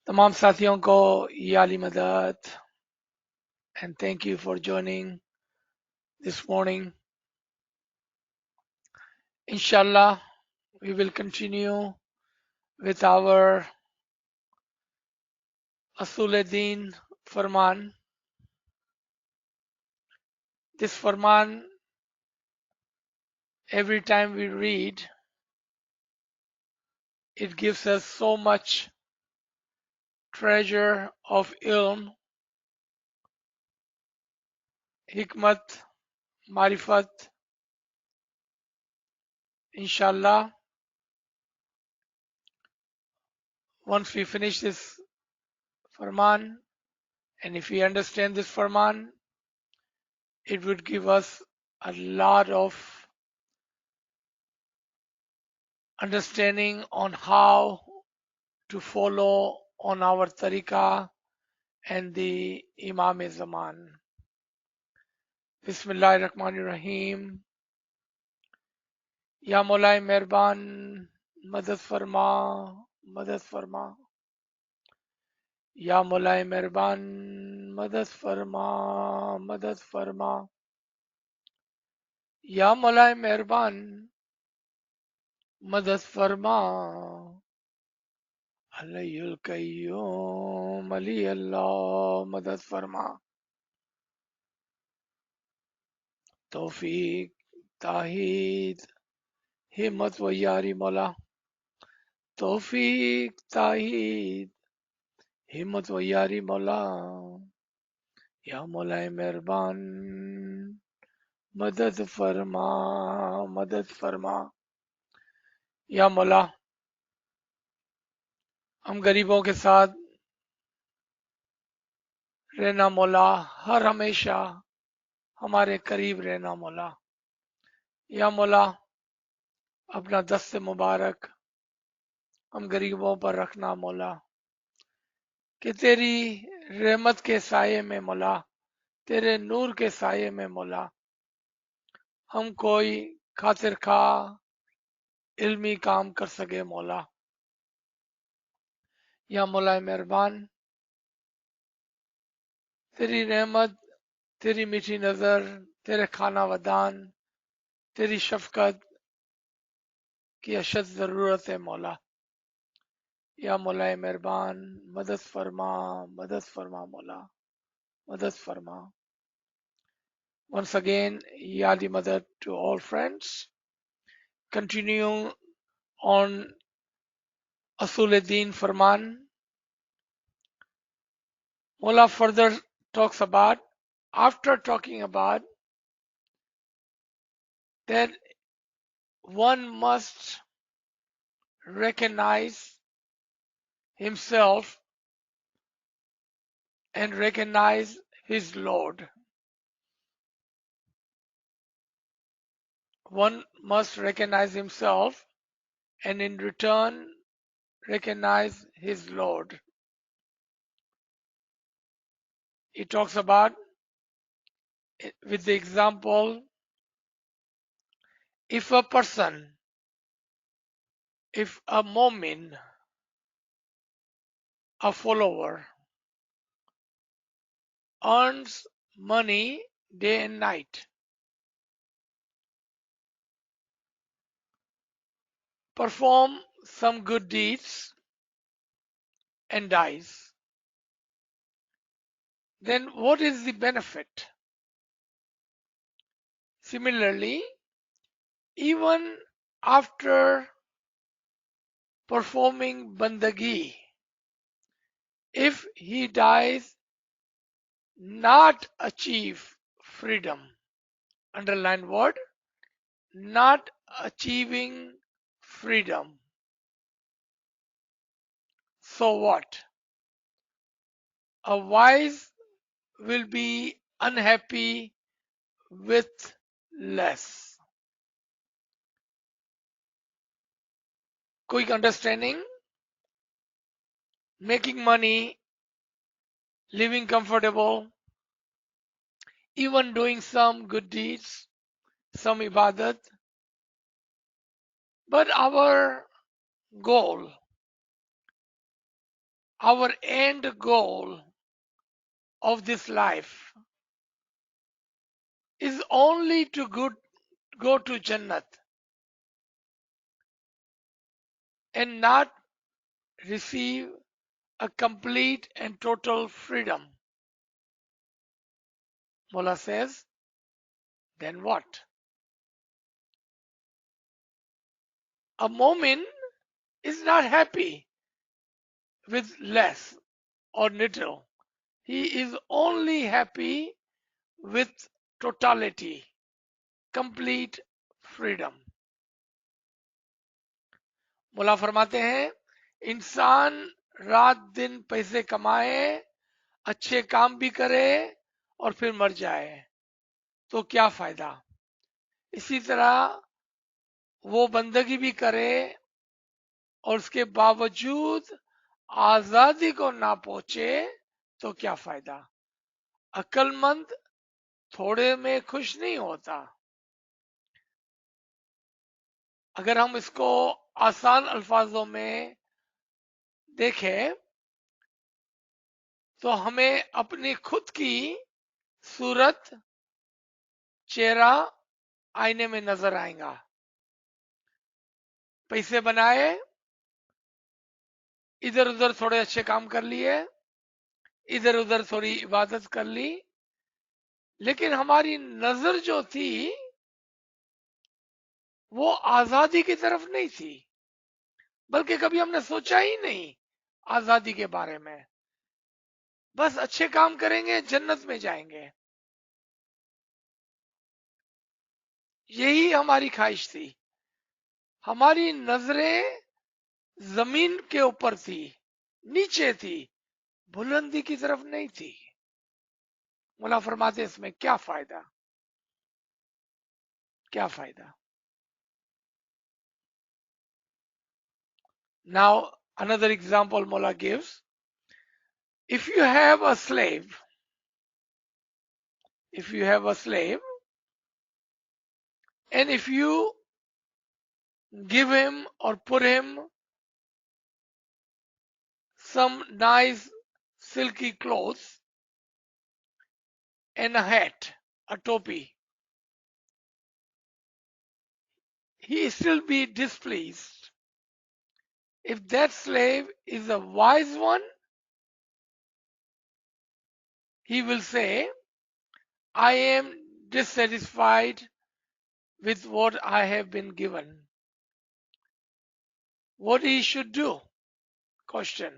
तमाम साथियों को ये आली मदद and thank you for joining this morning. Inshallah, we will continue with our Asuluddin Farman. This Farman, every time we read, it gives us so much treasure of ilm, hikmat, marifat. Inshallah, once we finish this Farman, and if we understand this Farman, it would give us a lot of understanding on how to follow on our tariqah and the Imam Zaman. Bismillahir Rahmanir Rahim. Ya Maulay Mehrban, Madad Farma, Madad Farma. Ya Maulay Mehrban, Madad Farma, Madad Farma. Ya Maulay Mehrban, Madad Farma. Alayul Qayyum, Ali Allah, Madad Farma. तौफीक ताहीद हिम्मत व यारी मौला तौफीक ताहीद हिम्मत व यारी मौला या मौलाए मेहरबान मदद फरमा मदद फरमा या मौला हम गरीबों के साथ रहना मौला हर हमेशा हमारे करीब रहना मौला या मौला अपना दस्त मुबारक हम गरीबों पर रखना मौला कि तेरी रहमत के साये में मौला तेरे नूर के साये में मौला हम कोई खातिर खा इल्मी काम कर सके मौला या मौला मेहरबान तेरी रहमत तेरी मीठी नजर तेरे खाना वदान तेरी शफकत की अशद जरूरत है मौला या मौला मेहरबान मदद फरमा मौला मदद फरमा once again yadi madad to all friends continuing on Asuluddin Farman. Mullah further talks about, after talking about that one must recognize himself and recognize his Lord. One must recognize himself and in return recognize his Lord. He talks about, with the example, if a person, if a mu'min, a follower, earns money day and night, perform some good deeds and dies, then what is the benefit? Similarly, even after performing bandagi, if he dies not achieve freedom, underline word, not achieving freedom, so what? A wise will be unhappy with less. Quick understanding, making money, living comfortable, even doing some good deeds, some ibadat, but our goal our end goal of this life is only to go to Jannat and not receive a complete and total freedom. Mullah says, then what? A mu'min is not happy with less or little. He is only happy with totality, complete freedom. मुला फरमाते हैं इंसान रात दिन पैसे कमाए, अच्छे काम भी करे और फिर मर जाए तो क्या फायदा। इसी तरह वो बंदगी भी करे और उसके बावजूद आजादी को ना पहुंचे तो क्या फायदा। अक्लमंद थोड़े में खुश नहीं होता। अगर हम इसको आसान अल्फाजों में देखें तो हमें अपनी खुद की सूरत, चेहरा आईने में नजर आएगा। पैसे बनाए, इधर उधर थोड़े अच्छे काम कर लिए, इधर उधर थोड़ी इबादत कर ली, लेकिन हमारी नजर जो थी वो आजादी की तरफ नहीं थी, बल्कि कभी हमने सोचा ही नहीं आजादी के बारे में। बस अच्छे काम करेंगे जन्नत में जाएंगे, यही हमारी ख्वाहिश थी। हमारी नजरें जमीन के ऊपर थी, नीचे थी, बुलंदी की तरफ नहीं थी। मुला फरमाते इसमें क्या फायदा, क्या फायदा। Now another example Mullah gives. If you have a slave, if you have a slave, and if you give him or put him some nice silky clothes and a hat, a topi, he still be displeased. If that slave is a wise one, he will say, I am dissatisfied with what I have been given. What he should do? Question.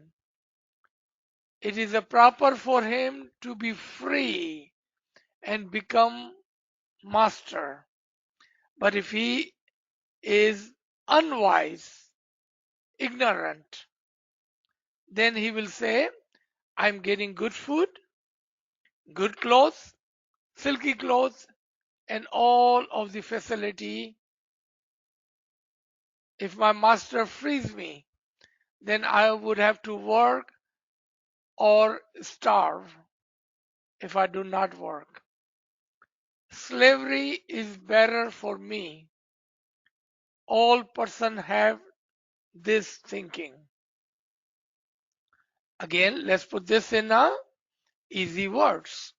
It is a proper for him to be free and become master. But if he is unwise, ignorant, then he will say, I'm getting good food, good clothes, silky clothes, and all of the facility. If my master frees me, then I would have to work or starve if I do not work. Slavery is better for me. All persons have this thinking. Again, let's put this in easy words.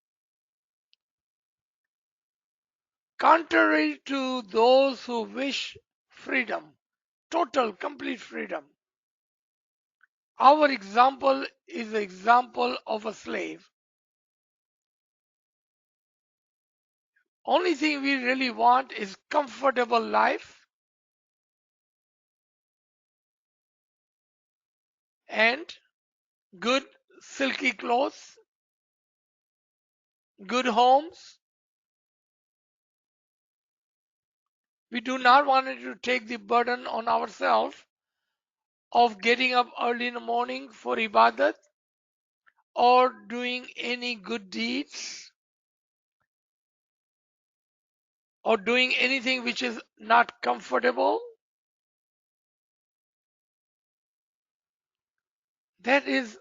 Contrary to those who wish freedom, total, complete freedom, our example is the example of a slave. Only thing we really want is comfortable life and good silky clothes, good homes. We do not want to take the burden on ourselves of getting up early in the morning for ibadat or doing any good deeds or doing anything which is not comfortable. That is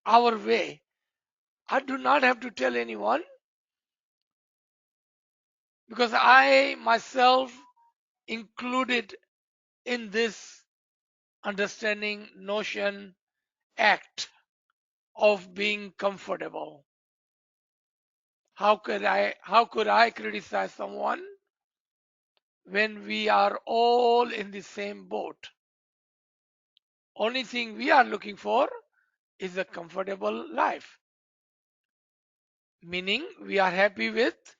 our way. I do not have to tell anyone because I myself included in this understanding, notion, act. of being comfortable. How could I criticize someone when we are all in the same boat? Only thing we are looking for is a comfortable life, meaning we are happy with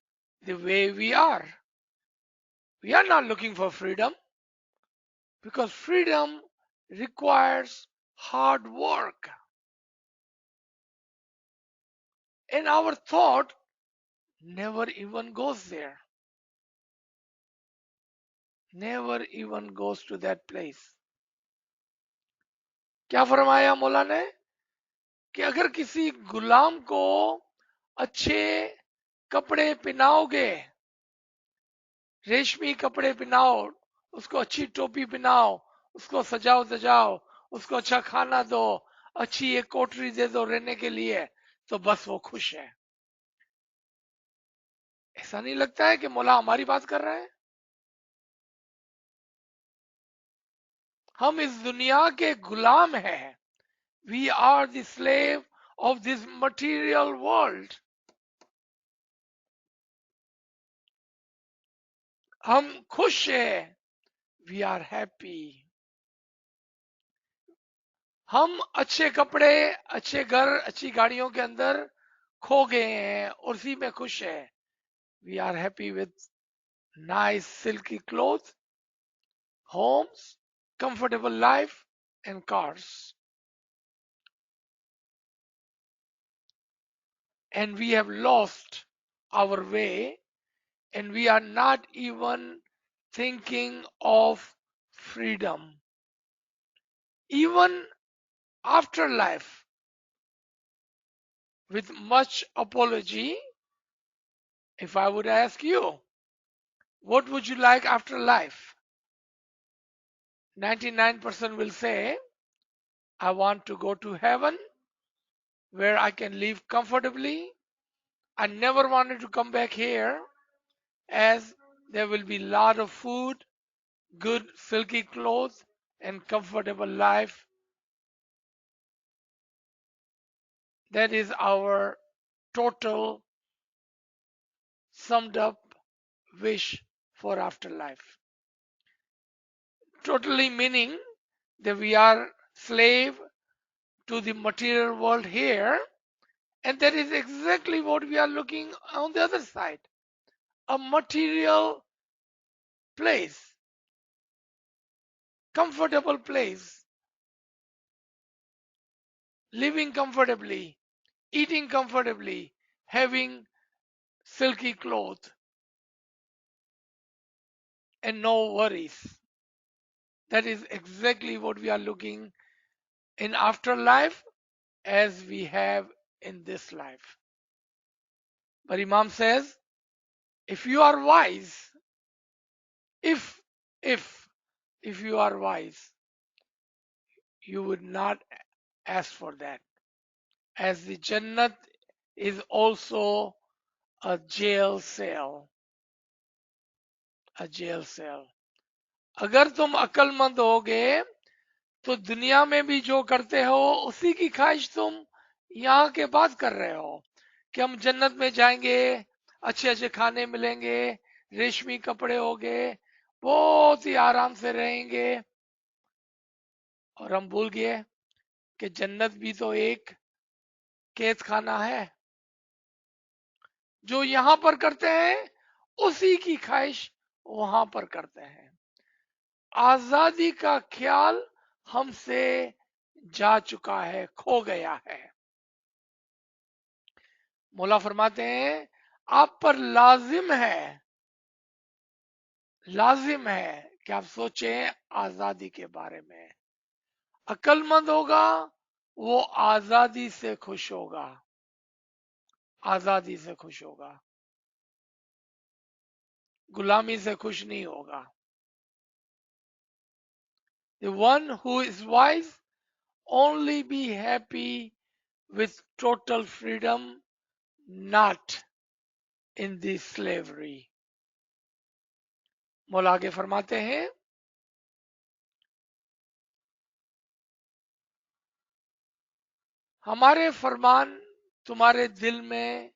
the way we are. We are not looking for freedom because freedom requires hard work. And our thought never even goes there, never even goes to that place. क्या फरमाया मौला ने कि अगर किसी गुलाम को अच्छे कपड़े पहनाओगे, रेशमी कपड़े पहनाओ, उसको अच्छी टोपी पहनाओ, उसको सजाओ सजाओ, उसको अच्छा खाना दो, अच्छी एक कोठरी दे दो रहने के लिए, तो बस वो खुश है। ऐसा नहीं लगता है कि मौला हमारी बात कर रहा है? हम इस दुनिया के गुलाम हैं। We are the slave of this material world. हम खुश हैं। We are happy. हम अच्छे कपड़े, अच्छे घर, अच्छी गाड़ियों के अंदर खो गए हैं और उसी में खुश है। We are happy with nice silky clothes, homes, comfortable life and cars. And we have lost our way and we are not even thinking of freedom. Even afterlife, with much apology, if I would ask you, what would you like after life? 99% will say, I want to go to heaven where I can live comfortably. I never wanted to come back here as there will be a lot of food, good silky clothes, and comfortable life. That is our total summed up wish for afterlife. Totally meaning that we are slave to the material world here, and that is exactly what we are looking on the other side. A material place, comfortable place, living comfortably, eating comfortably, having silky clothes, and no worries. That is exactly what we are looking in afterlife as we have in this life. But Imam says, if you are wise, if if if you are wise, you would not ask for that, as the Jannat is also a jail cell. A jail cell. अगर तुम अक्लमंद होगे तो दुनिया में भी जो करते हो उसी की ख्वाहिश तुम यहाँ के बाद कर रहे हो कि हम जन्नत में जाएंगे, अच्छे अच्छे खाने मिलेंगे, रेशमी कपड़े होंगे, बहुत ही आराम से रहेंगे। और हम भूल गए कि जन्नत भी तो एक कैद खाना है। जो यहाँ पर करते हैं उसी की ख्वाहिश वहां पर करते हैं। आजादी का ख्याल हमसे जा चुका है, खो गया है। मौला फरमाते हैं आप पर लाजिम है कि आप सोचें आजादी के बारे में। अक्लमंद होगा वो आजादी से खुश होगा, आजादी से खुश होगा, गुलामी से खुश नहीं होगा। The one who is wise only be happy with total freedom, not in the slavery. मौला आगे फरमाते हैं हमारे फरमान तुम्हारे दिल में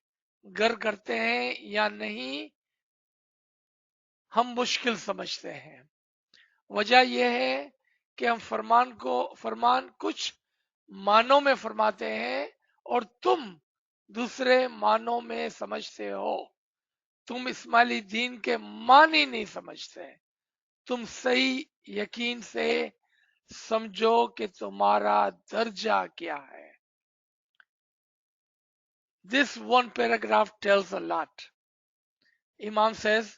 गर करते हैं या नहीं, हम मुश्किल समझते हैं। वजह यह है कि हम फरमान कुछ मानों में फरमाते हैं और तुम दूसरे मानों में समझते हो। तुम इस्माइली दीन के मानी नहीं समझते। तुम सही यकीन से समझो कि तुम्हारा दर्जा क्या है। This one paragraph tells a lot. Imam says,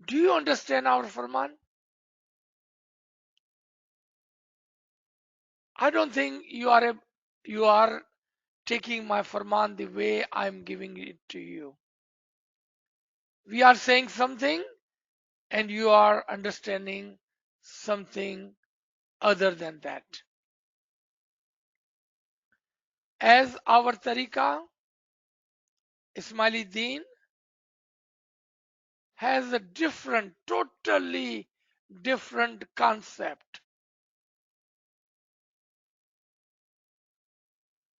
do you understand our Farman? I don't think you are taking my Farman the way I'm giving it to you. We are saying something and you are understanding something other than that. As our tariqah, Ismaili Deen, has a totally different concept.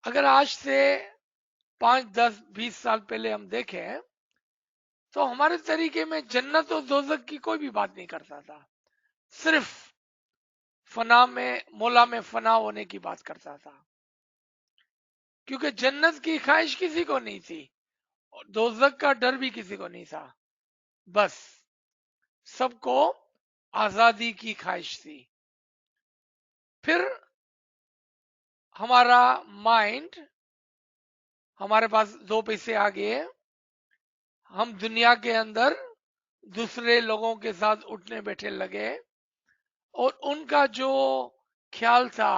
अगर आज से 5, 10, 20 साल पहले हम देखें तो हमारे तरीके में जन्नत और दोजक की कोई भी बात नहीं करता था, सिर्फ फना में मोला में फना होने की बात करता था, क्योंकि जन्नत की ख्वाहिश किसी को नहीं थी और दोजक का डर भी किसी को नहीं था। बस सबको आजादी की ख्वाहिश थी। फिर हमारा माइंड, हमारे पास 2 पैसे आ गए, हम दुनिया के अंदर दूसरे लोगों के साथ उठने बैठे लगे और उनका जो ख्याल था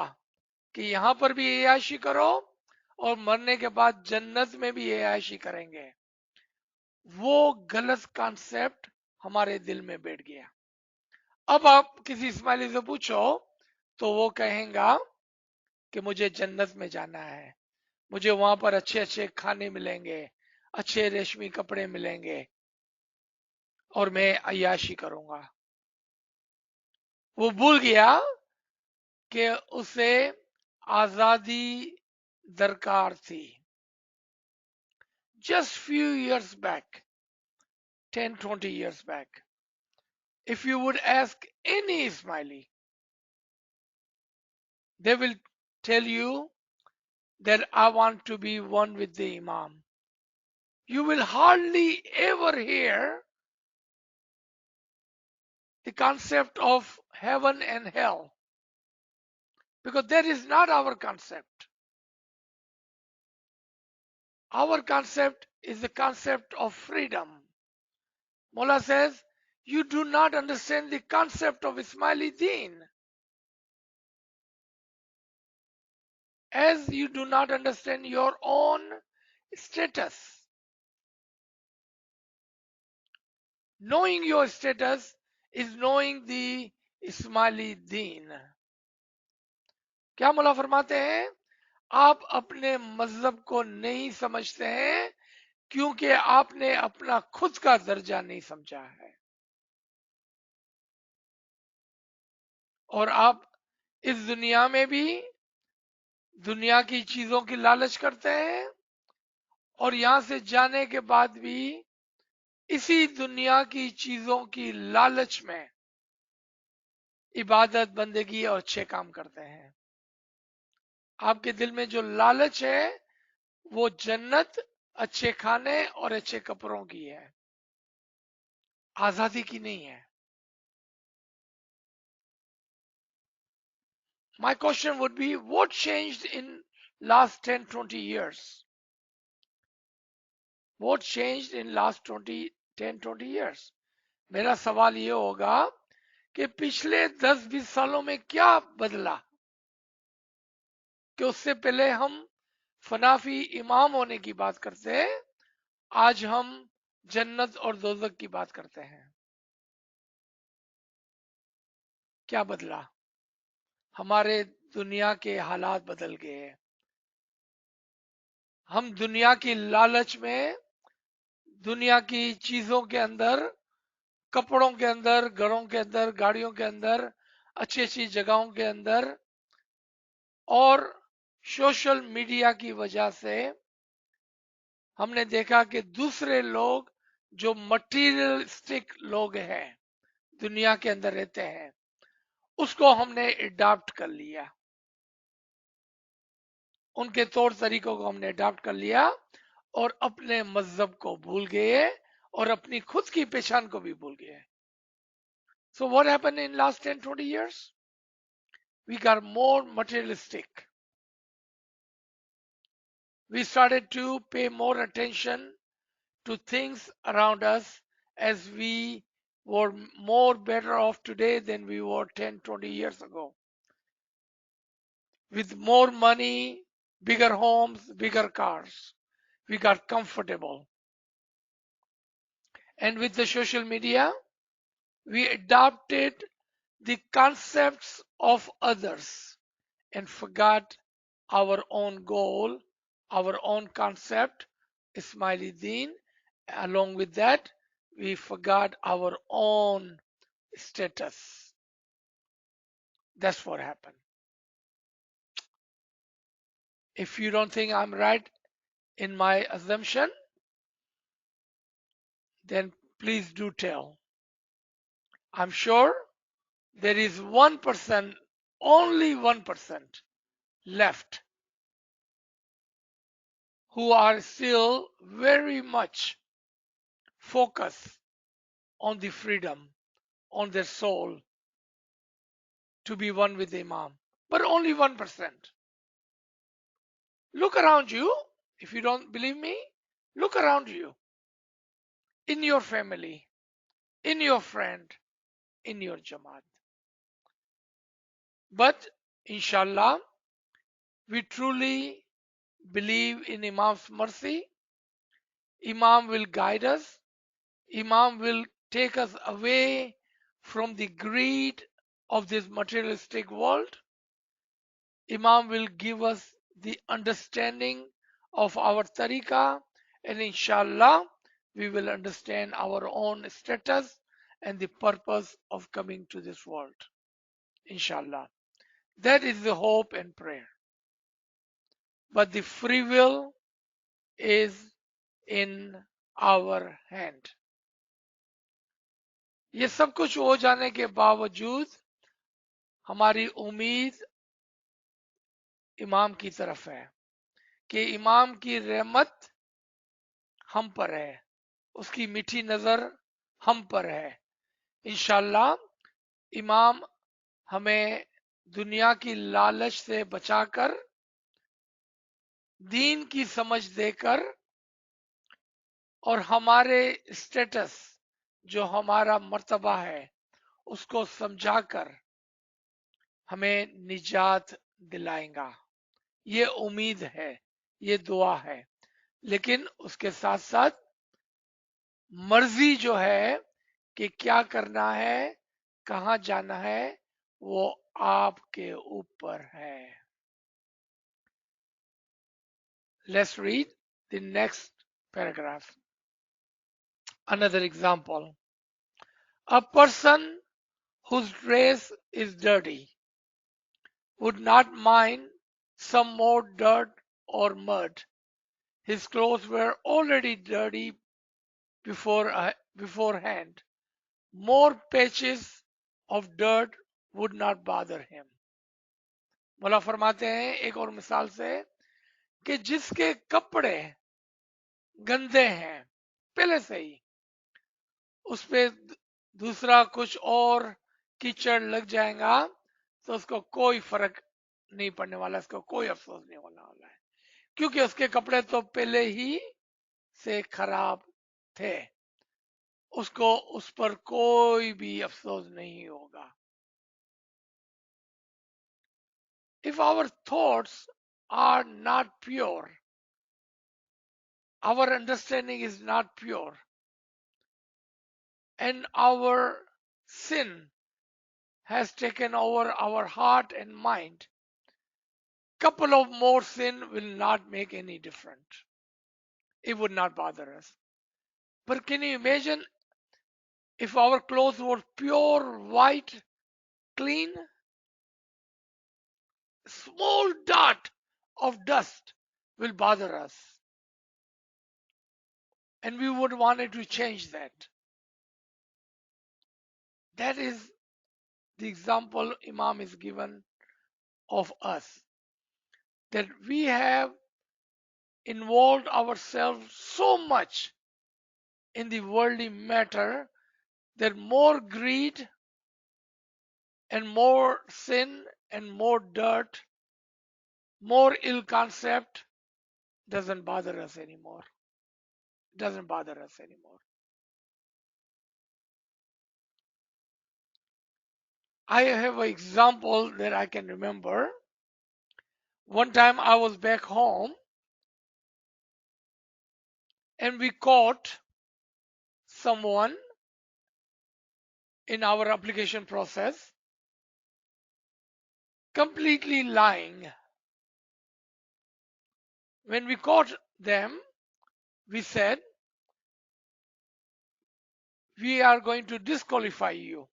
कि यहां पर भी ऐयाशी करो और मरने के बाद जन्नत में भी ऐयाशी करेंगे, वो गलत कॉन्सेप्ट हमारे दिल में बैठ गया। अब आप किसी इस्माइली से पूछो तो वो कहेगा कि मुझे जन्नत में जाना है, मुझे वहां पर अच्छे अच्छे खाने मिलेंगे, अच्छे रेशमी कपड़े मिलेंगे और मैं अय्याशी करूंगा। वो भूल गया कि उसे आजादी दरकार थी। Just few years back, 10, 20 years back, if you would ask any Ismaili, they will tell you that I want to be one with the Imam. You will hardly ever hear the concept of heaven and hell, because that is not our concept. Our concept is the concept of freedom. Mullah says, you do not understand the concept of Ismaili Deen, as you do not understand your own status. Knowing your status is knowing the Ismaili Deen. क्या मुल्ला फरमाते हैं, आप अपने मजहब को नहीं समझते हैं क्योंकि आपने अपना खुद का दर्जा नहीं समझा है और आप इस दुनिया में भी दुनिया की चीजों की लालच करते हैं और यहां से जाने के बाद भी इसी दुनिया की चीजों की लालच में इबादत, बंदगी और अच्छे काम करते हैं। आपके दिल में जो लालच है वो जन्नत, अच्छे खाने और अच्छे कपड़ों की है, आजादी की नहीं है। My question would be, what changed in last 10, 20 years? What changed in last 10, 20 years? मेरा सवाल ये होगा कि पिछले 10-20 सालों में क्या बदला कि उससे पहले हम फनाफी इमाम होने की बात करते हैं, आज हम जन्नत और दोजक की बात करते हैं। क्या बदला? हमारे दुनिया के हालात बदल गए। हम दुनिया की लालच में, दुनिया की चीजों के अंदर, कपड़ों के अंदर, घरों के अंदर, गाड़ियों के अंदर, अच्छी अच्छी जगहों के अंदर और सोशल मीडिया की वजह से हमने देखा कि दूसरे लोग जो मटीरियलिस्टिक लोग हैं, दुनिया के अंदर रहते हैं, उसको हमने अडॉप्ट कर लिया, उनके तौर तरीकों को हमने अडॉप्ट कर लिया और अपने मजहब को भूल गए और अपनी खुद की पहचान को भी भूल गए. So what happened in last 10-20 years? We got more materialistic. We started to pay more attention to things around us, as we were more better off today than we were 10-20 years ago. With more money, bigger homes, bigger cars, we got comfortable. And with the social media, we adopted the concepts of others and forgot our own goal, our own concept, Ismaili Deen. Along with that, we forgot our own status. That's what happened. If you don't think I'm right in my assumption, then please do tell. I'm sure there is 1%, only 1% left who are still very much focused on the freedom, on their soul to be one with the Imam. But only 1%. Look around you. If you don't believe me, look around you, in your family, in your friend, in your Jamaat. But inshallah, we truly believe in Imam's mercy. Imam will guide us. Imam will take us away from the greed of this materialistic world. Imam will give us the understanding of our tariqah, and inshallah, we will understand our own status and the purpose of coming to this world. Inshallah. That is the hope and prayer. But the free will is in our hand. ये सब कुछ हो जाने के बावजूद हमारी उम्मीद इमाम की तरफ है कि इमाम की रहमत हम पर है, उसकी मीठी नजर हम पर है. इंशाल्लाह इमाम हमें दुनिया की लालच से बचाकर, दीन की समझ देकर और हमारे स्टेटस, जो हमारा मर्तबा है, उसको समझाकर हमें निजात दिलाएगा. ये उम्मीद है, ये दुआ है. लेकिन उसके साथ साथ मर्जी जो है कि क्या करना है, कहां जाना है, वो आपके ऊपर है. Let's read the next paragraph. Another example. A person whose dress is dirty would not mind some more dirt or mud. His clothes were already dirty beforehand. More patches of dirt would not bother him. मौला फरमाते हैं एक और मिसाल से कि जिसके कपड़े गंदे हैं पहले से ही, उस पे दूसरा कुछ और कीचड़ लग जाएगा तो उसको कोई फर्क नहीं पड़ने वाला, इसको कोई अफसोस नहीं होने वाला है, क्योंकि उसके कपड़े तो पहले ही से खराब थे. उसको उस पर कोई भी अफसोस नहीं होगा. If our thoughts are not pure, our understanding is not pure, and our sin has taken over our heart and mind, couple of more sin will not make any difference. It would not bother us. But can you imagine if our clothes were pure white, clean? Small dot of dust will bother us. And we would want it to change that. That is the example Imam is given of us. That we have involved ourselves so much in the worldly matter that more greed and more sin and more dirt, more ill concept doesn't bother us anymore. Doesn't bother us anymore. I have an example that I can remember. One time I was back home and we caught someone in our application process completely lying. When we caught them, we said, we are going to disqualify you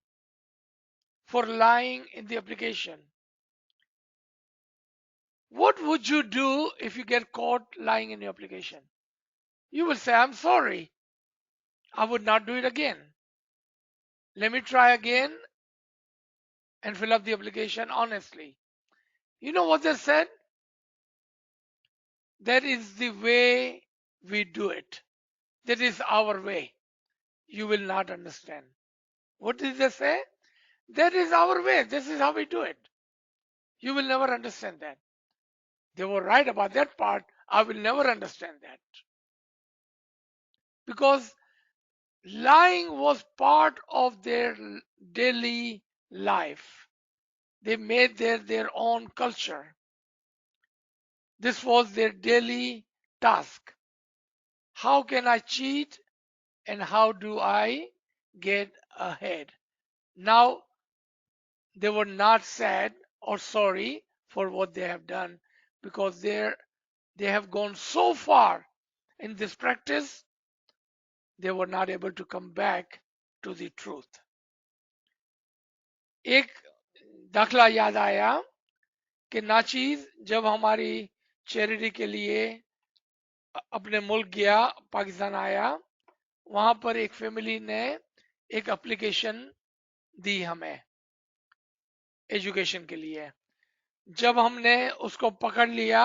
for lying in the application. What would you do if you get caught lying in your application? You will say, I'm sorry. I would not do it again. Let me try again and fill up the application honestly. You know what they said? That is the way we do it. That is our way. You will not understand. What did they say? That is our way. This is how we do it. You will never understand that. They were right about that part. I will never understand that. Because lying was part of their daily life. They made their own culture. This was their daily task. How can I cheat and how do I get ahead? Now, they were not sad or sorry for what they have done because they have gone so far in this practice, they were not able to come back to the truth. एक दाखला याद आया कि नाचीज जब हमारी charity के लिए अपने मुल्क गया, पाकिस्तान आया, वहां पर एक फैमिली ने एक एप्लीकेशन दी हमें एजुकेशन के लिए. जब हमने उसको पकड़ लिया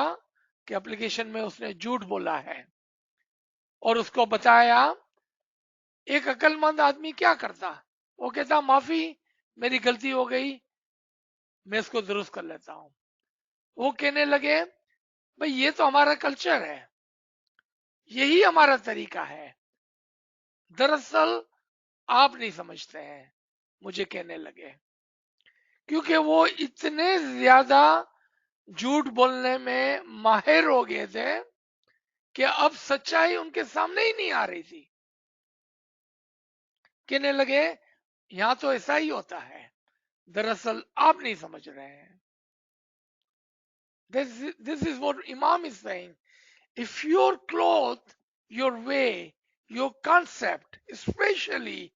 कि एप्लीकेशन में उसने झूठ बोला है और उसको बताया, एक अक्लमंद आदमी क्या करता? वो कहता माफी, मेरी गलती हो गई, मैं इसको दुरुस्त कर लेता हूं. वो कहने लगे, भाई ये तो हमारा कल्चर है, यही हमारा तरीका है. दरअसल आप नहीं समझते हैं, मुझे कहने लगे, क्योंकि वो इतने ज्यादा झूठ बोलने में माहिर हो गए थे कि अब सच्चाई उनके सामने ही नहीं आ रही थी. कहने लगे, यहां तो ऐसा ही होता है, दरअसल आप नहीं समझ रहे हैं. This is what Imam is saying. If your cloth, your way, your concept, especially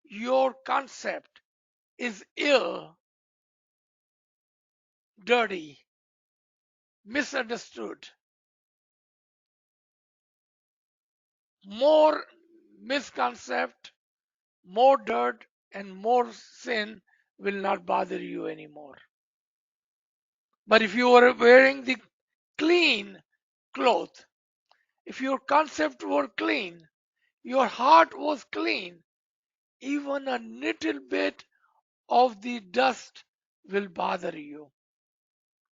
your concept is ill, dirty, misunderstood, more misconcept, more dirt, and more sin will not bother you anymore. But if you are wearing the clean cloth, if your concept were clean, your heart was clean, even a little bit of the dust will bother you.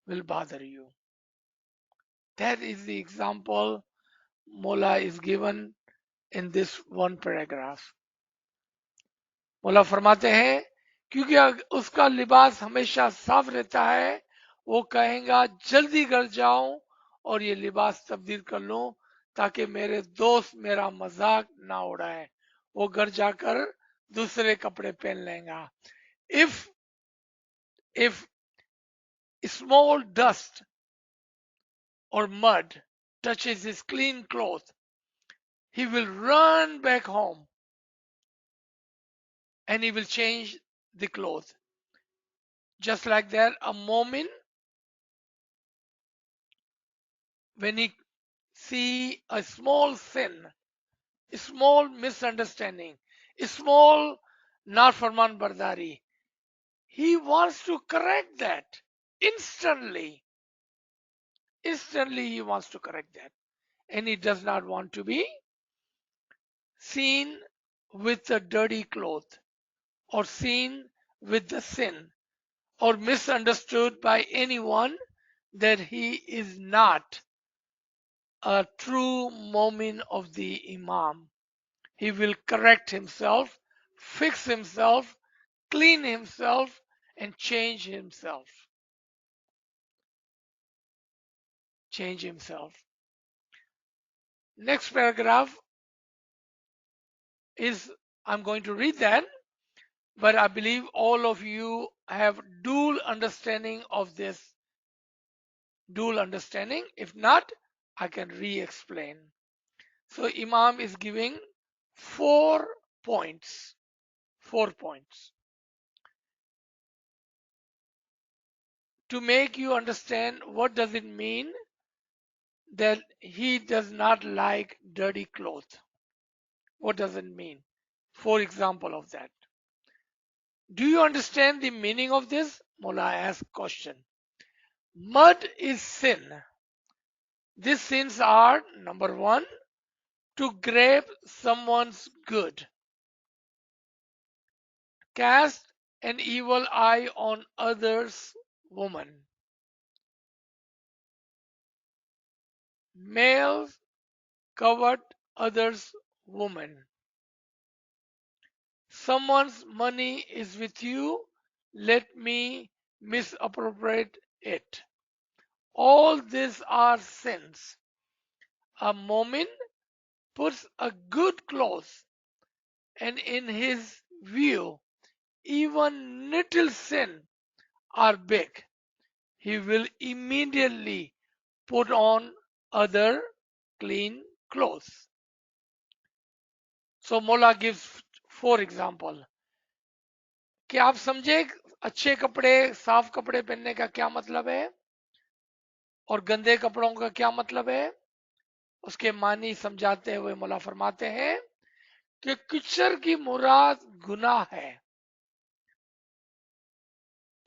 Will bother you. That is the example Mola is given in this one paragraph. मौला फरमाते हैं, क्योंकि उसका लिबास हमेशा साफ रहता है, वो कहेगा जल्दी घर जाऊं और ये लिबास तब्दील कर लूं ताकि मेरे दोस्त मेरा मजाक ना उड़ाए. वो घर जाकर दूसरे कपड़े पहन लेगा. If small dust or mud touches his clean cloth, he will run back home and he will change the cloth. Just like that, a mu'min when he see a small sin, a small misunderstanding, a small nafarman bardari, he wants to correct that instantly. Instantly he wants to correct that. And he does not want to be seen with a dirty cloth or seen with the sin or misunderstood by anyone that he is not a true Mu'min of the Imam. He will correct himself, fix himself, clean himself, and change himself. Change himself. Next paragraph is, I'm going to read that, but I believe all of you have dual understanding of this. Dual understanding. If not, I can re-explain. So Imam is giving 4 points. 4 points to make you understand what does it mean that he does not like dirty clothes. What does it mean? For example of that. Do you understand the meaning of this? Mullah asked question. Mud is sin. These sins are, number one, to grab someone's good, cast an evil eye on others' woman, males covet others' woman. Someone's money is with you, let me misappropriate it. All these are sins. A Mu'min puts a good clothes, and in his view, even little sin are big. He will immediately put on other clean clothes. So Mola gives 4 examples. क्या आप समझे अच्छे कपड़े साफ कपड़े पहनने का क्या मतलब है और गंदे कपड़ों का क्या मतलब है? उसके मानी समझाते हुए मौला फरमाते हैं कि किचर की मुराद गुनाह है,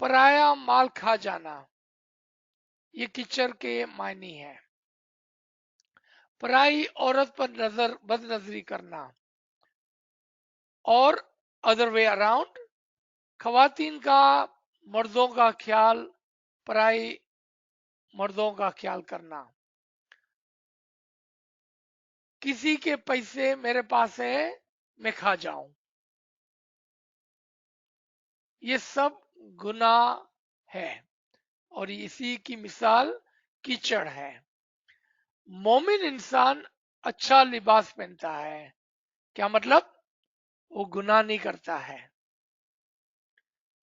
पराया माल खा जाना, ये किचर के मानी है। पराई औरत पर नजर बदनजरी करना और अदर वे अराउंड, खवातीन का मर्दों का ख्याल, पराई मर्दों का ख्याल करना। किसी के पैसे मेरे पास है मैं खा जाऊं, ये सब गुनाह है और इसी की मिसाल कीचड़ है। मोमिन इंसान अच्छा लिबास पहनता है, क्या मतलब? वो गुनाह नहीं करता है,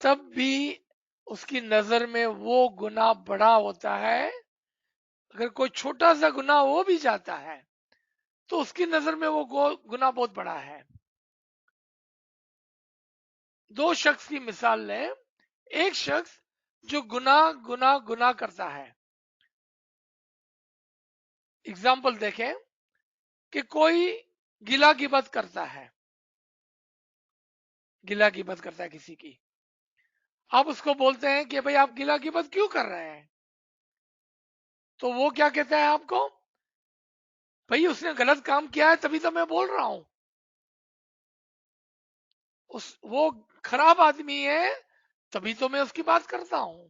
तब भी उसकी नजर में वो गुनाह बड़ा होता है। अगर कोई छोटा सा गुनाह हो भी जाता है तो उसकी नजर में वो गुनाह बहुत बड़ा है। 2 शख्स की मिसाल लें। एक शख्स जो गुनाह गुनाह गुनाह करता है। एग्जाम्पल देखें कि कोई गिला गिबत करता है, गिला गिबत करता है किसी की। आप उसको बोलते हैं कि भाई आप गिला गिबत क्यों कर रहे हैं, तो वो क्या कहता है आपको? भाई उसने गलत काम किया है तभी तो मैं बोल रहा हूं। वो खराब आदमी है तभी तो मैं उसकी बात करता हूं।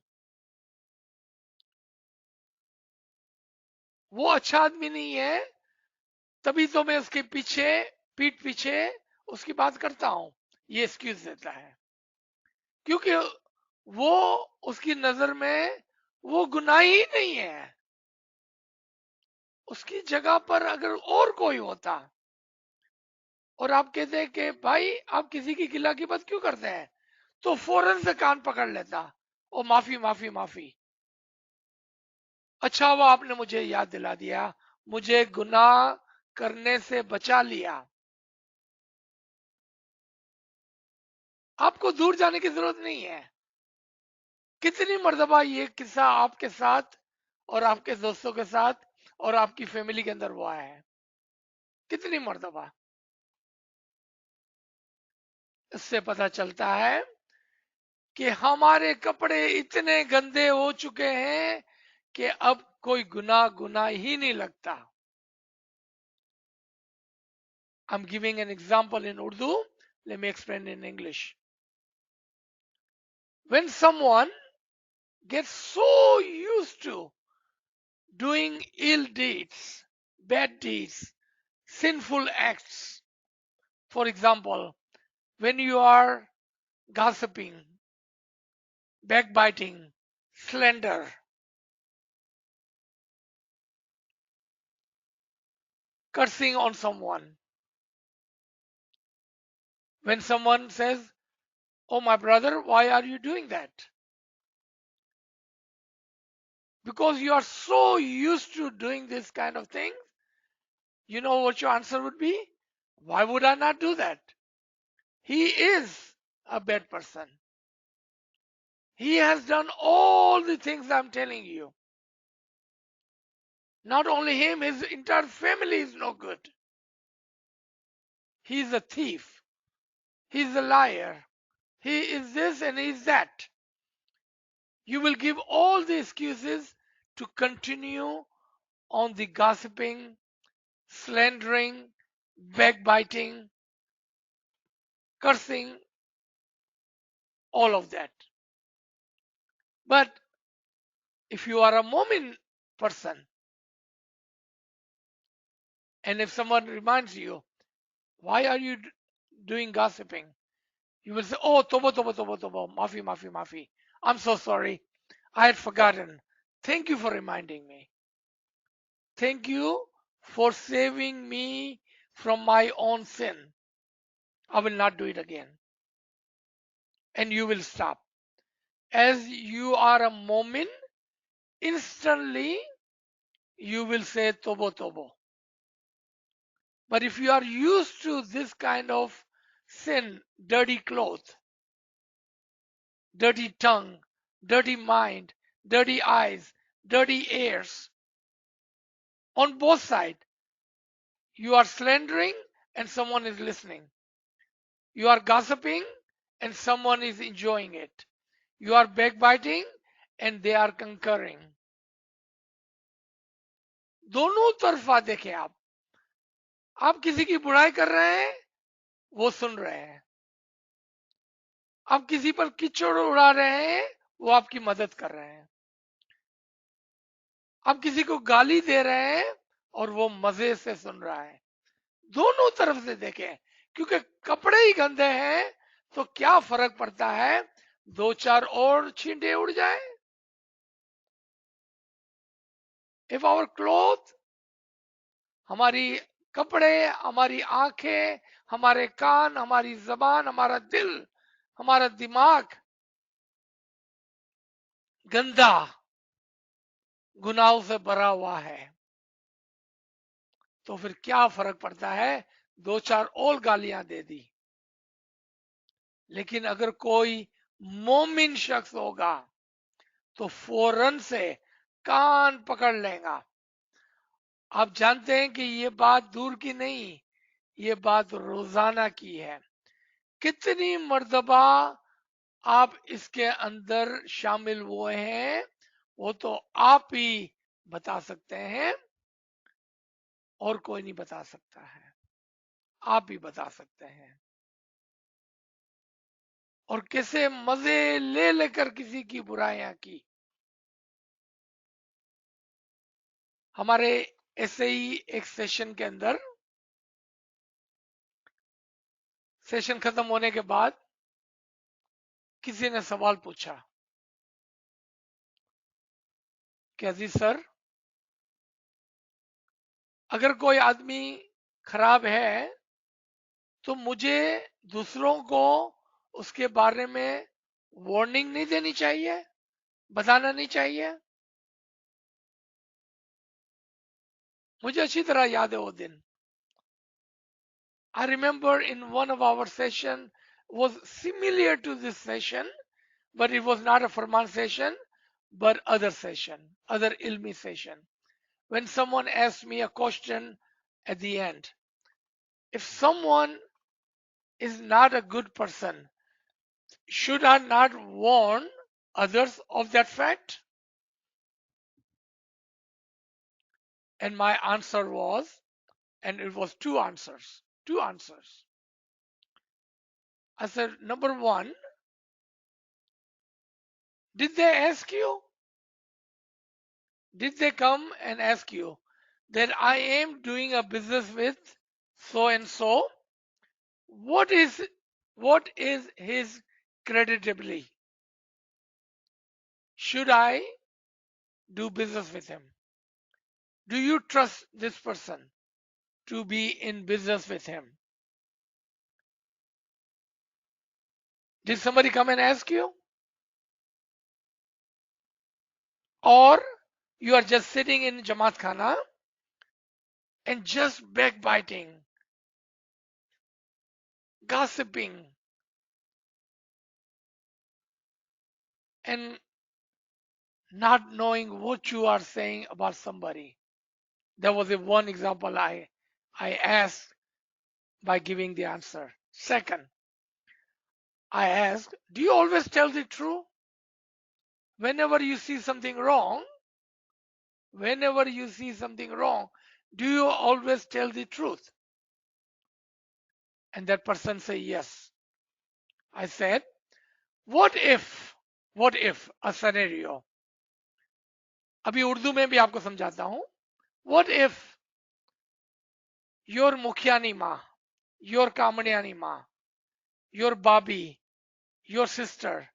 वो अच्छा आदमी नहीं है तभी तो मैं उसके पीछे, पीठ पीछे उसकी बात करता हूं। ये एक्सक्यूज देता है क्योंकि वो उसकी नजर में वो गुनाह ही नहीं है। उसकी जगह पर अगर और कोई होता और आप कहते हैं कि भाई आप किसी की गिला की बात क्यों करते हैं, तो फौरन से कान पकड़ लेता और माफी माफी माफी। अच्छा हुआ आपने मुझे याद दिला दिया, मुझे गुनाह करने से बचा लिया। आपको दूर जाने की जरूरत नहीं है। कितनी मर्तबा ये किस्सा आपके साथ और आपके दोस्तों के साथ और आपकी फैमिली के अंदर वो आया है? कितनी मर्तबा? इससे पता चलता है कि हमारे कपड़े इतने गंदे हो चुके हैं कि अब कोई गुनाह गुनाह ही नहीं लगता. I'm giving an example in Urdu. Let me explain in English. When someone gets so used to doing ill deeds, bad deeds, sinful acts, for example, when you are gossiping, backbiting, slander, cursing on someone, when someone says, "Oh, my brother, why are you doing that?" Because you are so used to doing this kind of thing, you know what your answer would be? Why would I not do that? He is a bad person. He has done all the things I'm telling you. Not only him, his entire family is no good. He's a thief. He's a liar. He is this and he is that. You will give all the excuses to continue on the gossiping, slandering, backbiting, cursing, all of that. But if you are a Mu'min person, and if someone reminds you, why are you doing gossiping? You will say, "Oh, toba, toba, toba, toba, mafi, mafi, mafi. I'm so sorry. I had forgotten. Thank you for reminding me. Thank you for saving me from my own sin. I will not do it again." And you will stop. As you are a Mu'min, instantly you will say tobo tobo. But if you are used to this kind of sin, dirty clothes, dirty tongue, dirty mind, dirty eyes, dirty ears, on both sides, you are slandering and someone is listening. You are gossiping and someone is enjoying it. You are backbiting and they are concurring. दोनों तरफा देखें आप किसी की बुराई कर रहे हैं, वो सुन रहे हैं. आप किसी पर कीचड़ उड़ा रहे हैं, वो आपकी मदद कर रहे हैं. आप किसी को गाली दे रहे हैं और वो मजे से सुन रहा है. दोनों तरफ से देखें, क्योंकि कपड़े ही गंदे हैं तो क्या फर्क पड़ता है, दो चार और छींटे उड़ जाए. इफ आवर क्लोथ, हमारी कपड़े, हमारी आंखें, हमारे कान, हमारी जबान, हमारा दिल, हमारा दिमाग गंदा गुनाहों से भरा हुआ है, तो फिर क्या फर्क पड़ता है, दो चार और गालियां दे दी. लेकिन अगर कोई मोमिन शख्स होगा तो फौरन से कान पकड़ लेगा. आप जानते हैं कि ये बात दूर की नहीं, ये बात रोजाना की है. कितनी मर्तबा आप इसके अंदर शामिल हुए हैं, वो तो आप ही बता सकते हैं, और कोई नहीं बता सकता है. आप ही बता सकते हैं. और कैसे मजे ले लेकर किसी की बुराइयां की. हमारे ऐसे ही एक सेशन के अंदर, सेशन खत्म होने के बाद किसी ने सवाल पूछा कि अजीज सर, अगर कोई आदमी खराब है तो मुझे दूसरों को उसके बारे में वार्निंग नहीं देनी चाहिए, बताना नहीं चाहिए? मुझे अच्छी तरह याद है वो दिन. I remember in one of our session was similar to this session, but it was not a Farman session, but other session, other ilmi session, when someone asks me a question at the end, if someone is not a good person, should I not warn others of that fact? And my answer was, and it was two answers. Two answers. I said, number one, did they ask you? Did they come and ask you that I am doing a business with so and so? What is his credibility? Should I do business with him? Do you trust this person to be in business with him? Did somebody come and ask you? Or you are just sitting in Jamaat Khana and just backbiting, gossiping, and not knowing what you are saying about somebody. That was the one example I asked by giving the answer. Second, I asked, do you always tell the truth? Whenever you see something wrong, whenever you see something wrong, do you always tell the truth? And that person say yes. I said, what if a scenario, अभी उर्दू में भी आपको समझाता हूं. What if your मुखियानी माँ, your कामड़ियानी माँ, your babi, your sister,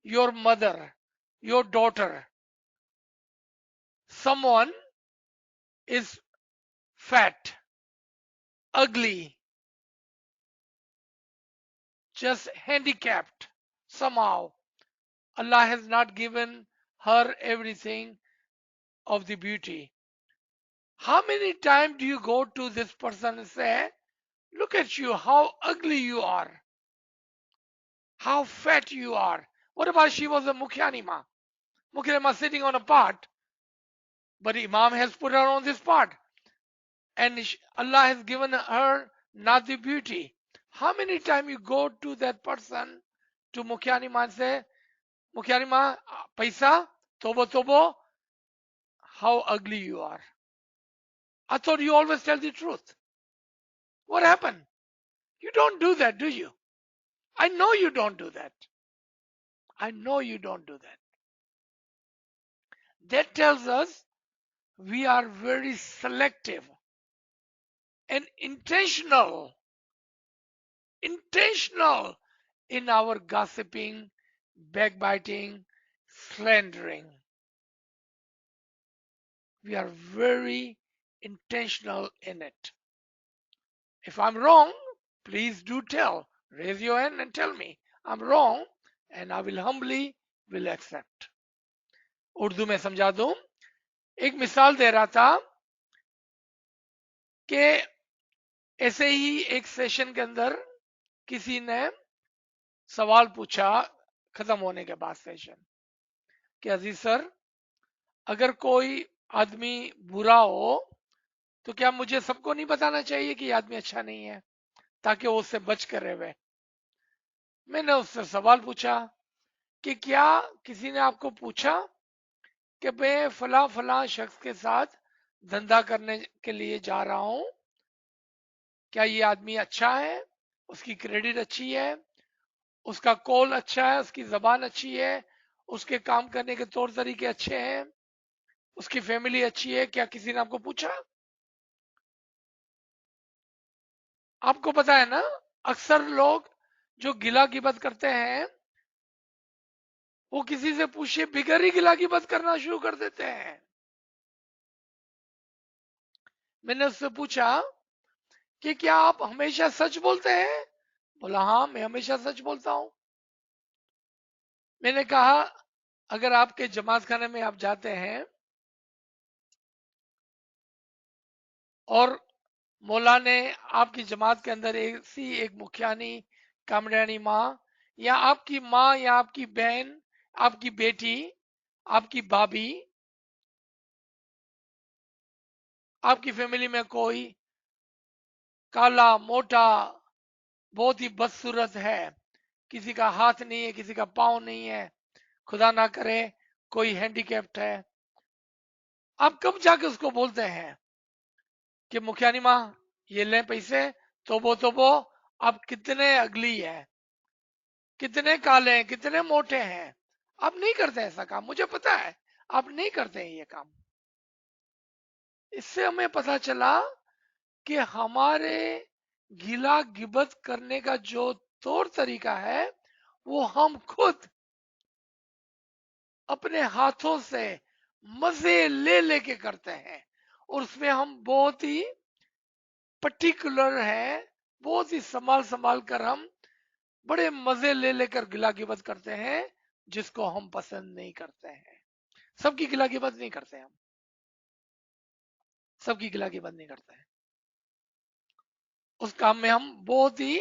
your mother, your daughter, someone is fat, ugly, just handicapped somehow. Allah has not given her everything of the beauty. How many times do you go to this person and say, look at you, how ugly you are, how fat you are? What about she was a Mukyanima? Mukyanima sitting on a part, but Imam has put her on this part. And Allah has given her not the beauty. How many times you go to that person, to Mukyanima and say, Mukyanima, paisa, tobo tobo, how ugly you are. I thought you always tell the truth. What happened? You don't do that, do you? I know you don't do that. I know you don't do that. That tells us we are very selective and intentional in our gossiping, backbiting, slandering. We are very intentional in it. If I'm wrong, please do tell. Raise your hand and tell me I'm wrong, and I will humbly will accept. Urdu में समझा दूं. एक मिसाल दे रहा था कि ऐसे ही एक सेशन के अंदर किसी ने सवाल पूछा खत्म होने के बाद सेशन कि अजीज सर, अगर कोई आदमी बुरा हो तो क्या मुझे सबको नहीं बताना चाहिए कि ये आदमी अच्छा नहीं है, ताकि वो उससे बच कर रहे? मैंने उससे सवाल पूछा कि क्या किसी ने आपको पूछा कि मैं फला फला शख्स के साथ धंधा करने के लिए जा रहा हूं, क्या ये आदमी अच्छा है, उसकी क्रेडिट अच्छी है, उसका कॉल अच्छा है, उसकी जबान अच्छी है, उसके काम करने के तौर तरीके अच्छे हैं, उसकी फैमिली अच्छी है? क्या किसी ने आपको पूछा? आपको पता है ना, अक्सर लोग जो गिला गिबत करते हैं वो किसी से पूछे बिगर ही गिला गिबत करना शुरू कर देते हैं. मैंने उससे पूछा कि क्या आप हमेशा सच बोलते हैं? बोला हाँ, मैं हमेशा सच बोलता हूं. मैंने कहा अगर आपके जमात खाने में आप जाते हैं और मौला ने आपकी जमात के अंदर ऐसी एक मुखियानी कामरानी माँ या आपकी माँ या आपकी बहन, आपकी बेटी, आपकी भाभी आपकी फैमिली में कोई काला मोटा बहुत ही बदसूरत है, किसी का हाथ नहीं है, किसी का पाँव नहीं है, खुदा ना करे कोई हैंडीकैप्ड है, आप कब जाके उसको बोलते हैं कि मुखियानी माँ ये ले पैसे, तो वो आप कितने अगली है, कितने काले हैं, कितने मोटे हैं। आप नहीं करते ऐसा काम, मुझे पता है आप नहीं करते हैं ये काम। इससे हमें पता चला कि हमारे गिला गिबत करने का जो तौर तरीका है वो हम खुद अपने हाथों से मजे ले लेके करते हैं, और उसमें हम बहुत ही पर्टिकुलर है, बहुत ही संभाल संभाल कर हम बड़े मजे ले लेकर गिला गिबत करते हैं, जिसको हम पसंद नहीं करते हैं। सबकी गिला गिबत नहीं करते हम, सबकी गिला गिबत नहीं करते हैं। उस काम में हम बहुत ही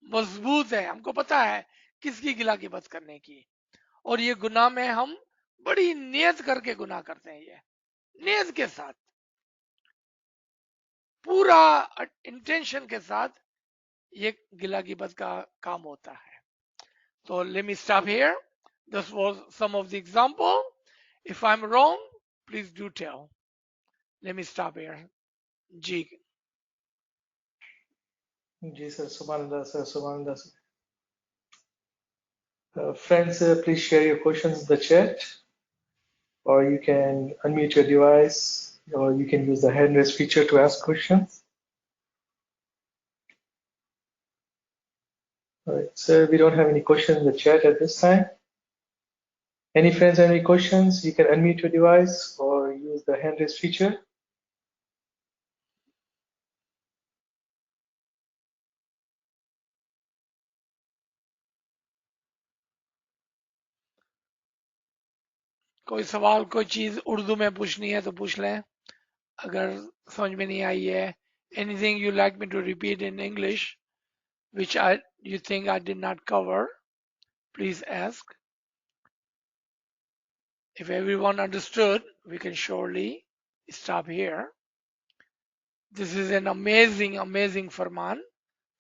मजबूत है, हमको पता है किसकी गिला गिबत करने की। और ये गुनाह में हम बड़ी नियत करके गुनाह करते हैं, ये नियत के साथ, पूरा इंटेंशन के साथ ये गिला गिबत का काम होता है। So let me stop here. This was some of the example. If I'm wrong, please do tell. Let me stop here. जी जी sir, subhanallah sir, subhanallah sir. Friends, please share your questions in the chat, or you can unmute your device, or you can use the hand raise feature to ask questions. All right, sir, we don't have any questions in the chat at this time. Any friends have any questions? You can unmute your device or use the hand raise feature. कोई सवाल कोई चीज उर्दू में पूछनी है तो पूछ लें, अगर समझ में नहीं आई है, anything you like me to repeat in English which you think I did not cover, please ask. If everyone understood, we can surely stop here. This is an amazing, amazing Farman.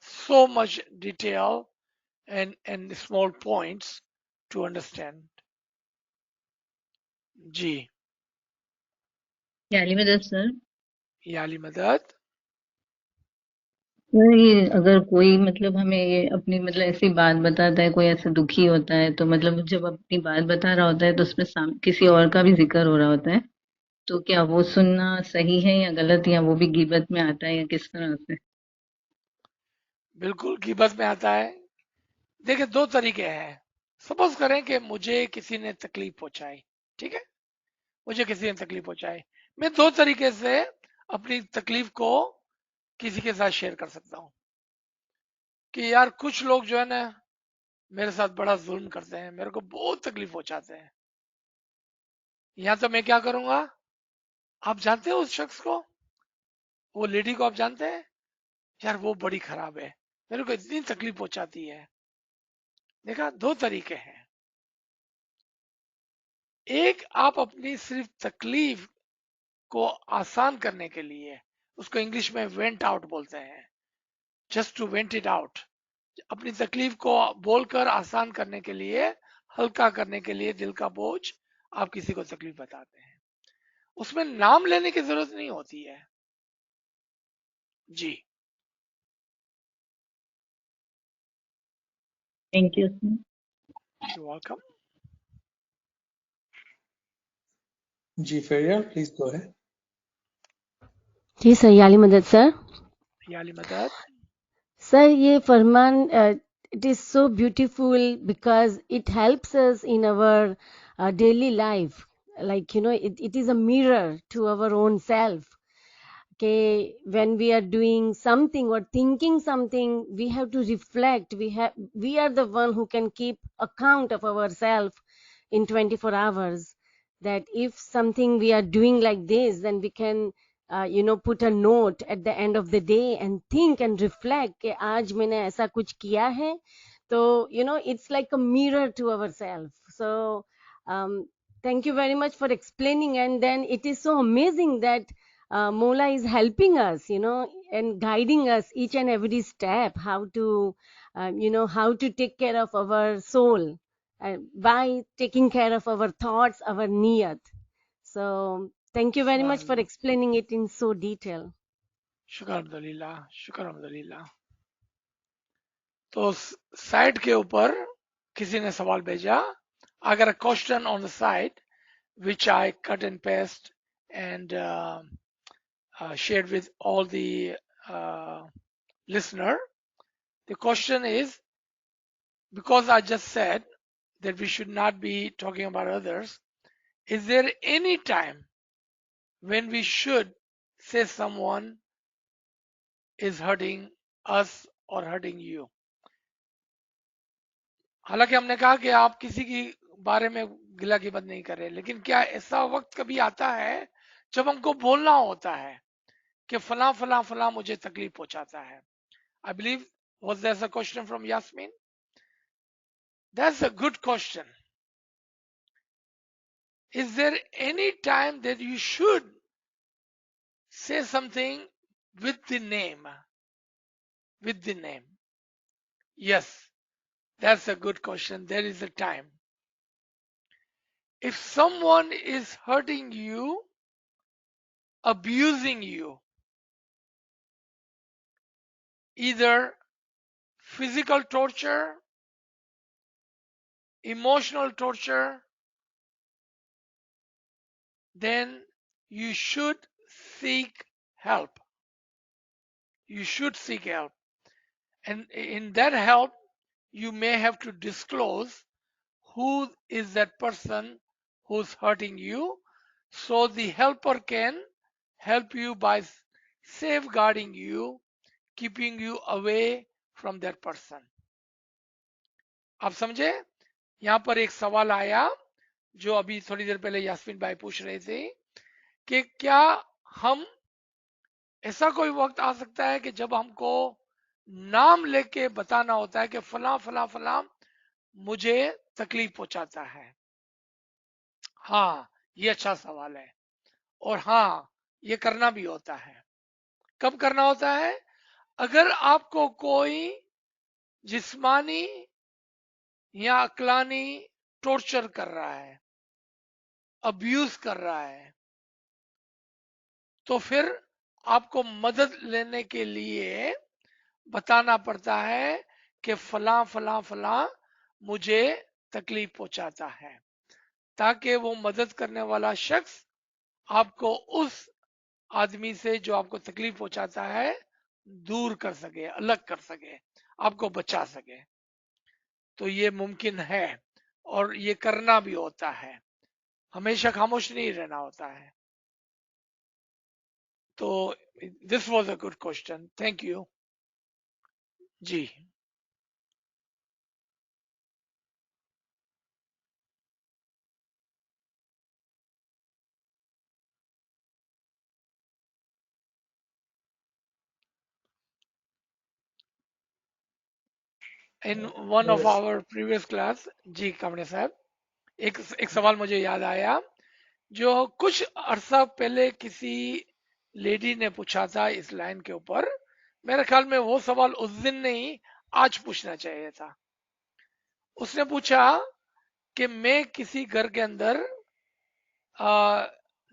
So much detail and small points to understand. जी याली मदद sir. याली मदद। Sir ये अगर कोई मतलब हमें ये अपनी मतलब ऐसी बात बताता है, कोई ऐसे दुखी होता है, तो मतलब जब अपनी बात बता रहा होता है तो उसमें किसी और का भी जिक्र हो रहा होता है, तो क्या वो सुनना सही है या गलत, या वो भी गीबत में आता है, या किस तरह से? बिल्कुल गीबत में आता है। देखिए दो तरीके हैं। सपोज करें कि मुझे किसी ने तकलीफ पहुंचाई, ठीक है, मुझे किसी ने तकलीफ पहुंचाई, मैं दो तरीके से अपनी तकलीफ को किसी के साथ शेयर कर सकता हूँ। कि यार कुछ लोग जो है ना मेरे साथ बड़ा जुल्म करते हैं, मेरे को बहुत तकलीफ पहुंचाते हैं। या तो मैं क्या करूंगा, आप जानते हो उस शख्स को, वो लेडी को आप जानते हैं, यार वो बड़ी खराब है, मेरे को इतनी तकलीफ पहुंचाती है। देखा, दो तरीके हैं। एक, आप अपनी सिर्फ तकलीफ को आसान करने के लिए, उसको इंग्लिश में वेंट आउट बोलते हैं, just to vent it out, अपनी तकलीफ को बोलकर आसान करने के लिए, हल्का करने के लिए दिल का बोझ, आप किसी को तकलीफ बताते हैं। उसमें नाम लेने की जरूरत नहीं होती है। जी thank you sir. You welcome. जी Feria, please go ahead. जी सर, याली मदद सर। याली मदद। सर ये फरमान it is so beautiful because it helps us in our daily life, like it is a mirror to our own self. Okay, when we are doing something or thinking something, we have to reflect. We are the one who can keep account of ourselves in 24 hours. That if something we are doing like this, then we can put a note at the end of the day and think and reflect कि आज मैंने ऐसा कुछ किया है, तो it's like a mirror to ourselves. So thank you very much for explaining. And then it is so amazing that Mola is helping us, you know, and guiding us each and every step, how to, how to take care of our soul by taking care of our thoughts, our niyat. So thank you very much for Subhanallah. explaining it in so detail. शुक्र अल्हम्दुलिल्लाह, शुक्र अल्हम्दुलिल्लाह। तो site के ऊपर किसी ने सवाल भेजा, I got a question on the site which I cut and paste and shared with all the listener. The question is, because I just said that we should not be talking about others, is there any time when we should say someone is hurting us or hurting you? हालांकि हमने कहा कि आप किसी की बारे में गिला गिबत नहीं करें, लेकिन क्या ऐसा वक्त कभी आता है जब हमको बोलना होता है कि फला फला फला मुझे तकलीफ पहुंचाता है? I believe was there a question from Yasmin? That's a good question. Is there any time that you should say something with the name? With the name. Yes, that's a good question. There is a time. If someone is hurting you, abusing you, either physical torture, emotional torture, then you should seek help. You should seek help. And in that help, you may have to disclose who is that person who's hurting you, so the helper can help you by safeguarding you, keeping you away from that person. आप समझे? यहाँ पर एक सवाल आया जो अभी थोड़ी देर पहले यास्मीन भाई पूछ रहे थे कि क्या हम, ऐसा कोई वक्त आ सकता है कि जब हमको नाम लेके बताना होता है कि फला फला फला मुझे तकलीफ पहुंचाता है? हाँ, ये अच्छा सवाल है, और हाँ, ये करना भी होता है। कब करना होता है? अगर आपको कोई जिस्मानी या अक्लानी टॉर्चर कर रहा है, अब्यूज कर रहा है, तो फिर आपको मदद लेने के लिए बताना पड़ता है कि फला फला फला मुझे तकलीफ पहुंचाता है, ताकि वो मदद करने वाला शख्स आपको उस आदमी से जो आपको तकलीफ पहुंचाता है दूर कर सके, अलग कर सके, आपको बचा सके। तो ये मुमकिन है और ये करना भी होता है, हमेशा खामोश नहीं रहना होता है। तो this was a good question, thank you जी। In one of Yes. Our previous class, जी कामड़े साहब, एक सवाल मुझे याद आया जो कुछ अरसा पहले किसी लेडी ने पूछा था इस लाइन के ऊपर। मेरे ख्याल में वो सवाल उस दिन नहीं, आज पूछना चाहिए था। उसने पूछा कि मैं किसी घर के अंदर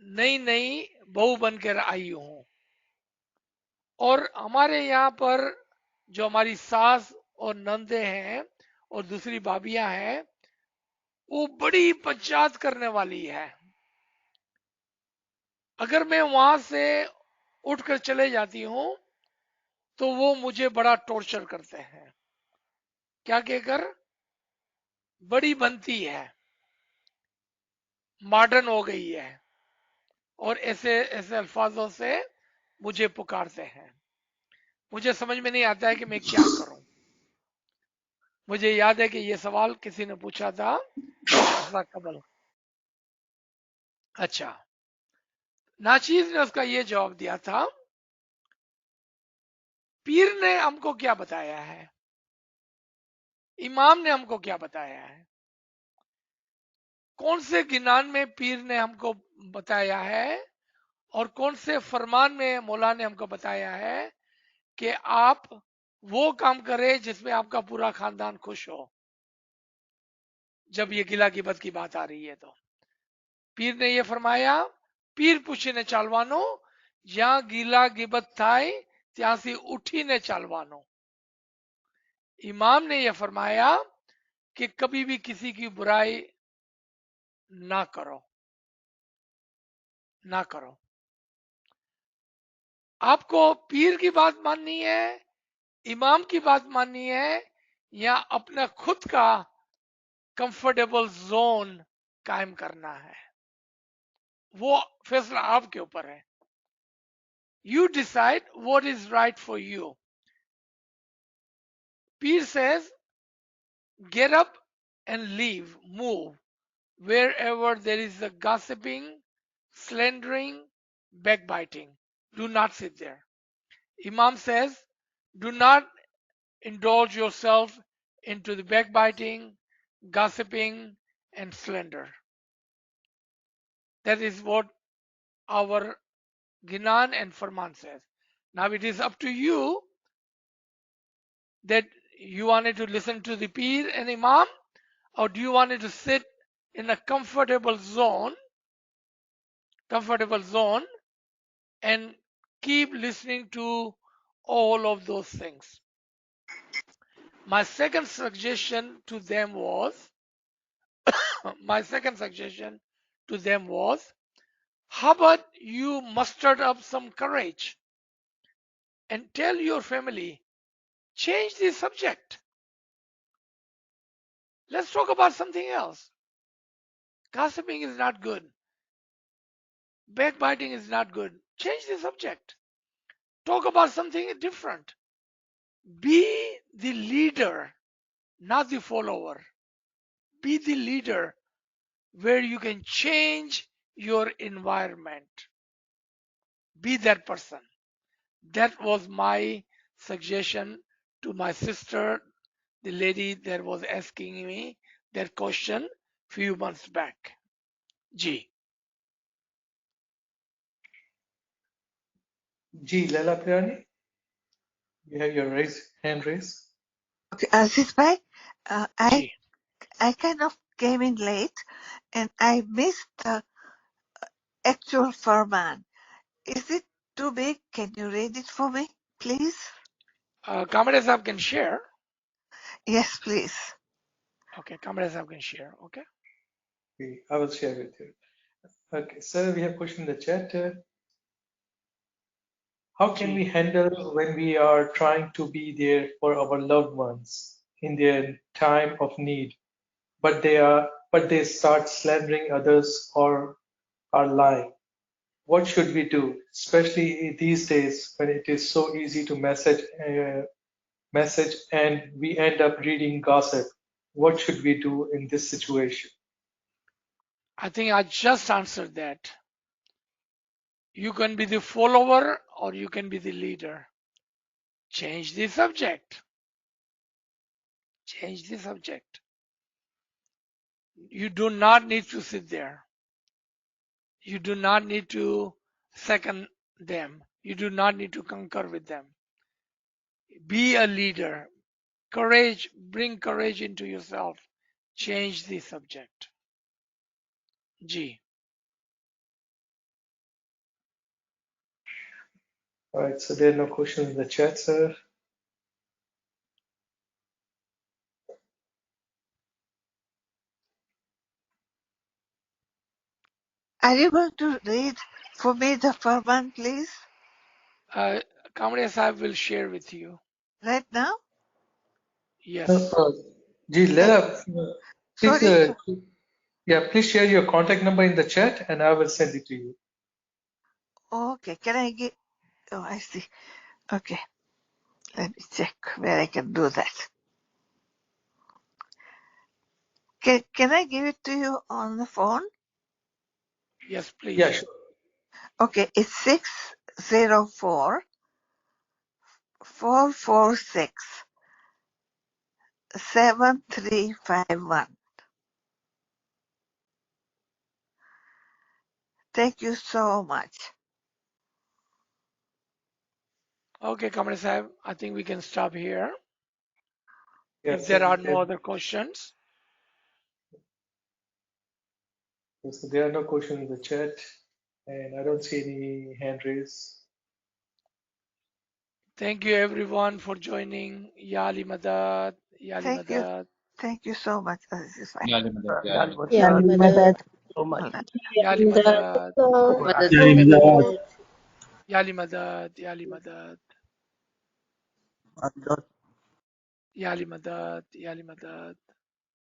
नई नई बहू बनकर आई हूं, और हमारे यहाँ पर जो हमारी सास और नंदे हैं और दूसरी भाभियां हैं, वो बड़ी पंचायत करने वाली है। अगर मैं वहां से उठकर चले जाती हूं तो वो मुझे बड़ा टॉर्चर करते हैं। क्या कहकर? बड़ी बनती है, मॉडर्न हो गई है, और ऐसे ऐसे अल्फाजों से मुझे पुकारते हैं। मुझे समझ में नहीं आता है कि मैं क्या करूं। मुझे याद है कि ये सवाल किसी ने पूछा था कुछ अर्सा कबल। अच्छा, नाचीज ने उसका ये जवाब दिया था, पीर ने हमको क्या बताया है, इमाम ने हमको क्या बताया है, कौन से गिनान में पीर ने हमको बताया है, और कौन से फरमान में मौला ने हमको बताया है कि आप वो काम करें जिसमें आपका पूरा खानदान खुश हो। जब ये गिला गिबत की बात आ रही है तो पीर ने ये फरमाया, पीर पूछे ने चालवानो, જ્યાં ગીલા ગિબત થાય ત્યાંથી ઉઠીને ચાલવાનો। इमाम ने यह फरमाया कि कभी भी किसी की बुराई ना करो, ना करो। आपको पीर की बात माननी है, इमाम की बात माननी है, या अपना खुद का कंफर्टेबल जोन कायम करना है, वो फैसला आपके ऊपर है। You decide what is right for you. Peer says, get up and leave, move wherever there is a gossiping, slandering, backbiting. Do not sit there. Imam says, do not indulge yourself into the backbiting, gossiping, and slander. That is what our Ginan and Farman says. Now it is up to you that you wanted to listen to the Peer and Imam, or do you wanted to sit in a comfortable zone and keep listening to all of those things? My second suggestion to them was how about you mustered up some courage and tell your family, change the subject, let's talk about something else. Gossiping is not good, backbiting is not good, change the subject, talk about something different. Be the leader, not the follower. Be the leader where you can change your environment. Be that person. That was my suggestion to my sister, the lady that was asking me that question few months back. Ji. Ji, Laila Pirani, you have your hand raised. Okay, Aziz bhai, Ji. I kind of came in late and I missed the actual Farman. Is it too big? Can you read it for me, please? Kamade Sahab can share. Yes, please. Okay, Kamade Sahab can share. Okay. Okay, I will share with you. Okay, sir, we have a question in the chat. How can Ji. we handle when we are trying to be there for our loved ones in their time of need, but they start slandering others or are lying? What should we do, especially these days when it is so easy to message and we end up reading gossip? What should we do in this situation? I think I just answered that. You can be the follower or you can be the leader. Change the subject. Change the subject. You do not need to sit there. You do not need to second them. You do not need to concur with them. Be a leader. Courage, bring courage into yourself. Change the subject. G. All right, so there are no questions in the chat, sir. Are you going to read for me the Farman, please? Kamade Sahib will share with you. Right now? Yes. Ji, Leila, please, Sorry. please share your contact number in the chat and I will send it to you. Okay, can I get... Oh, I see. Okay, let me check where I can do that. Can I give it to you on the phone? Yes, please. Yeah, sure. Okay, it's 604 446 7351. Thank you so much. Okay, Kamran Sahib, I think we can stop here. Yeah, If so there we are no can. other questions. So there are no questions in the chat, and I don't see any hand raised. Thank you everyone for joining. Ya Ali Madad, Ya Ali Thank you. Madad, Thank you so much, Aziz bhai. Yeah, Limit, yeah, Yeah, Limit. Yeah, yeah, madad. so much. Allah. Ya Ali Madad, Madad. Yeah, Imam. Ya Ali Madad, Ya Ali Madad, Allah. Ya Ali Madad, Ya Ali Madad.